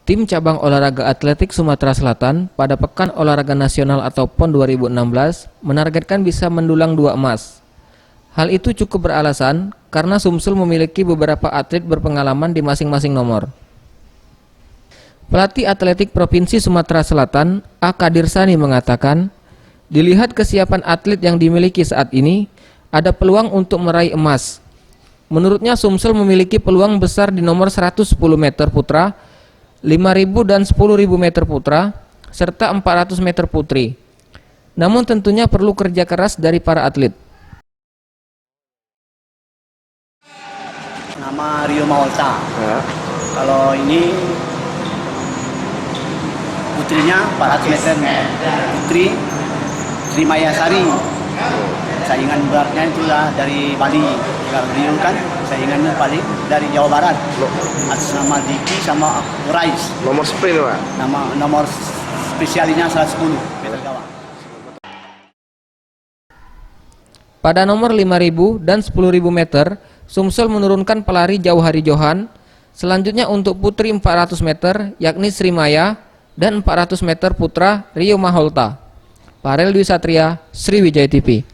Tim cabang olahraga atletik Sumatera Selatan pada Pekan Olahraga Nasional atau PON 2016 menargetkan bisa mendulang 2 emas. Hal itu cukup beralasan karena Sumsel memiliki beberapa atlet berpengalaman di masing-masing nomor. Pelatih atletik Provinsi Sumatera Selatan, A. Kadir Sani mengatakan, dilihat kesiapan atlet yang dimiliki saat ini, ada peluang untuk meraih emas. Menurutnya Sumsel memiliki peluang besar di nomor 110 meter putra, 5.000 dan 10.000 meter putra, serta 400 meter putri. Namun tentunya perlu kerja keras dari para atlet. Nama Rio Maholta. Ya. Kalau ini putrinya 400 meter putri Trimaya Sari. Saingan beratnya itulah dari Bali. Kalau Rio kan saingannya paling dari Jawa Barat. Atas nama Diki sama Rais. Nomor sprint Pak? Nomor spesialnya 110 meter gawang. Pada nomor 5.000 dan 10.000 meter, Sumsel menurunkan pelari Jauhari Johan. Selanjutnya untuk putri 400 meter yakni Srimaya dan 400 meter putra Rio Maholta. Farel Dwi Satria, Sriwijaya TV.